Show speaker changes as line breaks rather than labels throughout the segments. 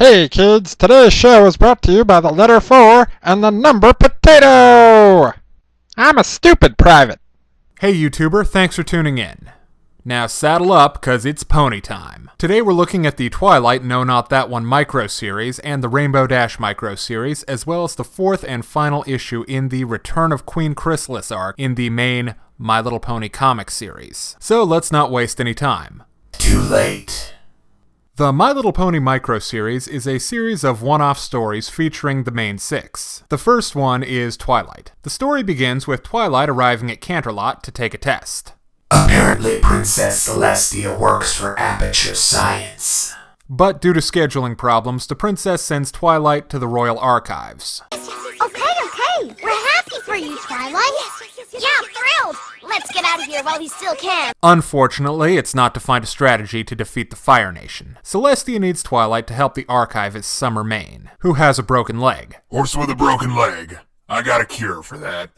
Hey kids, today's show is brought to you by the letter 4 and the number potato! I'm a stupid private.
Hey YouTuber, thanks for tuning in. Now saddle up, cause it's pony time. Today we're looking at the Twilight No Not That One micro-series and the Rainbow Dash micro-series, as well as the fourth and final issue in the Return of Queen Chrysalis arc in the main My Little Pony comic series. So let's not waste any time.
Too late.
The My Little Pony micro-series is a series of one-off stories featuring the main six. The first one is Twilight. The story begins with Twilight arriving at Canterlot to take a test.
Apparently Princess Celestia works for Aperture Science.
But due to scheduling problems, the princess sends Twilight to the Royal Archives.
Okay. We're happy for you, Twilight. Yeah, thrilled. Let's get out of here while we still can.
Unfortunately, it's not to find a strategy to defeat the Fire Nation. Celestia needs Twilight to help the archivist Summer Main, who has a broken leg.
Horse with a broken leg. I got a cure for that.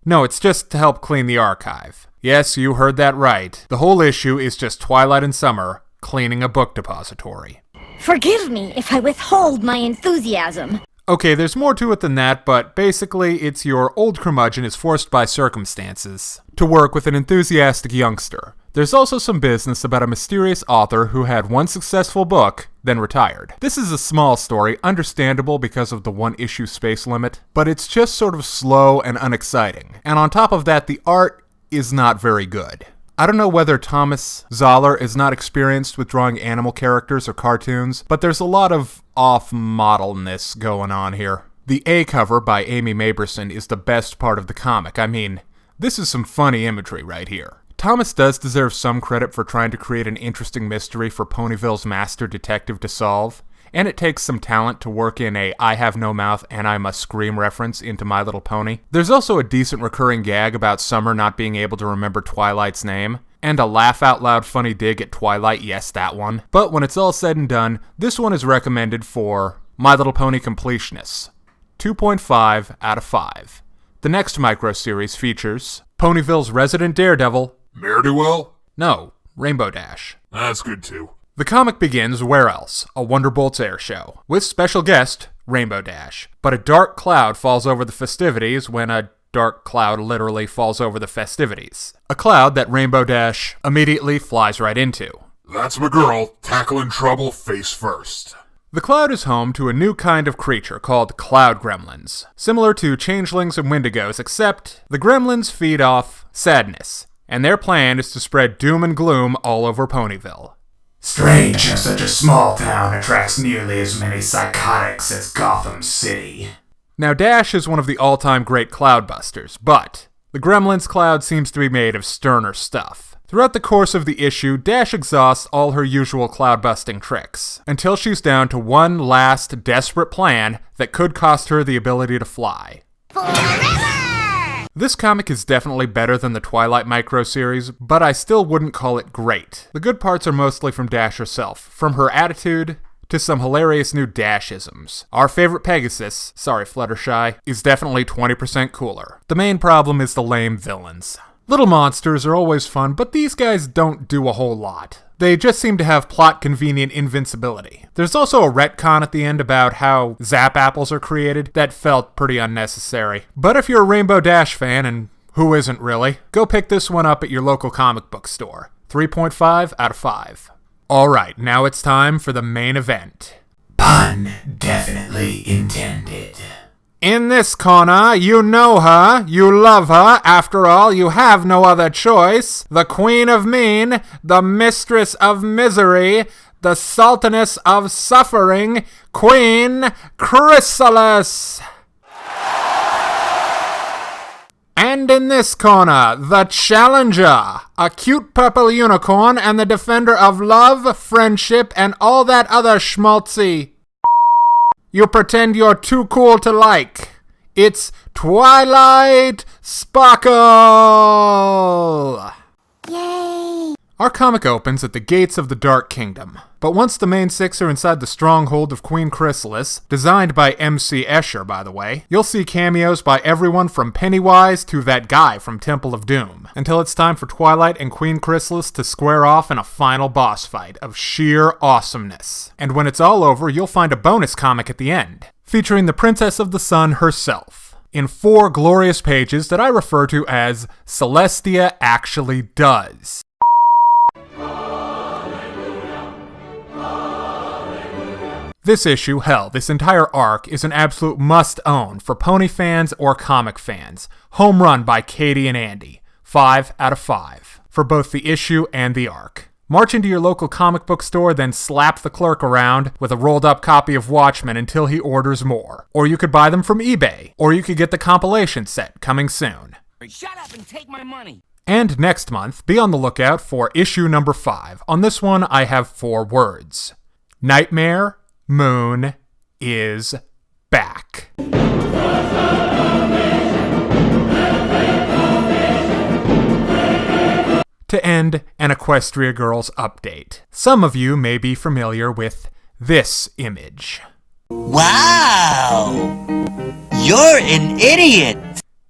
No, it's just to help clean the archive. Yes, you heard that right. The whole issue is just Twilight and Summer cleaning a book depository.
Forgive me if I withhold my enthusiasm.
Okay, there's more to it than that, but basically it's your old curmudgeon is forced by circumstances to work with an enthusiastic youngster. There's also some business about a mysterious author who had one successful book, then retired. This is a small story, understandable because of the one-issue space limit, but it's just sort of slow and unexciting. And on top of that, the art is not very good. I don't know whether Thomas Zoller is not experienced with drawing animal characters or cartoons, but there's a lot of off-modelness going on here. The A cover by Amy Maberson is the best part of the comic. I mean, this is some funny imagery right here. Thomas does deserve some credit for trying to create an interesting mystery for Ponyville's master detective to solve, and it takes some talent to work in a I have no mouth and I must scream reference into My Little Pony. There's also a decent recurring gag about Summer not being able to remember Twilight's name, and a laugh-out-loud funny dig at Twilight, yes, that one. But when it's all said and done, this one is recommended for My Little Pony completionists. 2.5 out of 5. The next micro-series features Ponyville's resident daredevil,
Ne'er-do-well?
No, Rainbow Dash.
That's good too.
The comic begins where else? A Wonderbolt's air show, with special guest, Rainbow Dash. But a dark cloud falls over the festivities when a dark cloud literally falls over the festivities. A cloud that Rainbow Dash immediately flies right into.
That's my girl, tackling trouble face first.
The cloud is home to a new kind of creature called cloud gremlins. Similar to changelings and wendigos, except the gremlins feed off sadness, and their plan is to spread doom and gloom all over Ponyville.
Strange how such a small town attracts nearly as many psychotics as Gotham City.
Now Dash is one of the all-time great cloudbusters, but the Gremlins cloud seems to be made of sterner stuff. Throughout the course of the issue, Dash exhausts all her usual cloud-busting tricks, until she's down to one last desperate plan that could cost her the ability to fly.
Forever!
This comic is definitely better than the Twilight micro-series, but I still wouldn't call it great. The good parts are mostly from Dash herself, from her attitude to some hilarious new Dashisms. Our favorite Pegasus, sorry Fluttershy, is definitely 20% cooler. The main problem is the lame villains. Little monsters are always fun, but these guys don't do a whole lot. They just seem to have plot-convenient invincibility. There's also a retcon at the end about how Zap Apples are created that felt pretty unnecessary. But if you're a Rainbow Dash fan, and who isn't really, go pick this one up at your local comic book store. 3.5 out of 5. Alright, now it's time for the main event.
Pun definitely intended.
In this corner, you know her, you love her, after all, you have no other choice. The Queen of Mean, the Mistress of Misery, the Sultaness of Suffering, Queen Chrysalis. And in this corner, the Challenger, a cute purple unicorn and the defender of love, friendship, and all that other schmaltzy you pretend you're too cool to like. It's Twilight Sparkle!
Yay!
Our comic opens at the gates of the Dark Kingdom. But once the main six are inside the stronghold of Queen Chrysalis, designed by MC Escher, by the way, you'll see cameos by everyone from Pennywise to that guy from Temple of Doom, until it's time for Twilight and Queen Chrysalis to square off in a final boss fight of sheer awesomeness. And when it's all over, you'll find a bonus comic at the end, featuring the Princess of the Sun herself, in 4 glorious pages that I refer to as Celestia Actually Does. This issue, hell, this entire arc, is an absolute must-own for pony fans or comic fans. Home run by Katie and Andy. 5 out of 5 for both the issue and the arc. March into your local comic book store, then slap the clerk around with a rolled-up copy of Watchmen until he orders more. Or you could buy them from eBay. Or you could get the compilation set, coming soon.
Shut up and take my money!
And next month, be on the lookout for issue number 5. On this one, I have 4 words. Nightmare Moon is back. To end, an Equestria Girls update. Some of you may be familiar with this image.
Wow! You're an idiot!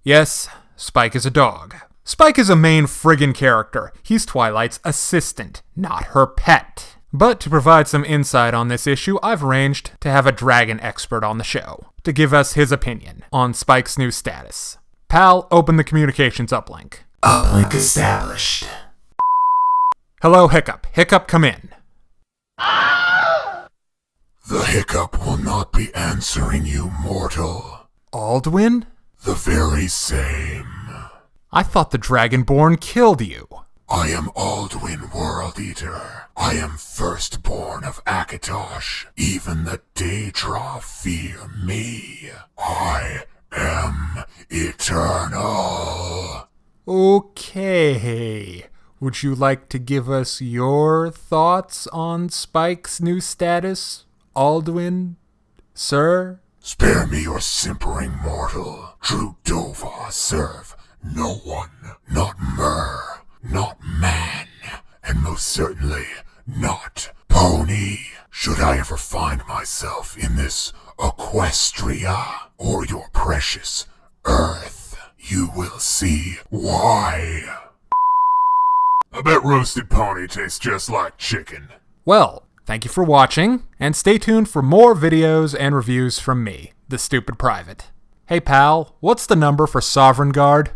Yes, Spike is a dog. Spike is a main friggin' character. He's Twilight's assistant, not her pet. But to provide some insight on this issue, I've arranged to have a dragon expert on the show to give us his opinion on Spike's new status. Pal, open the communications uplink.
Uplink established.
Hello, Hiccup. Hiccup, come in.
The Hiccup will not be answering you, mortal.
Aldwin?
The very same.
I thought the Dragonborn killed you.
I am Aldwin World Eater. I am firstborn of Akatosh. Even the Daedra fear me. I am eternal.
Okay. Would you like to give us your thoughts on Spike's new status, Aldwin, sir?
Spare me your simpering mortal. True Dova serve no one, not Mer, not man, and most certainly not pony. Should I ever find myself in this Equestria or your precious Earth, you will see why. I bet roasted pony tastes just like chicken.
Well, thank you for watching, and stay tuned for more videos and reviews from me, the Stupid Private. Hey pal, what's the number for Sovereign Guard?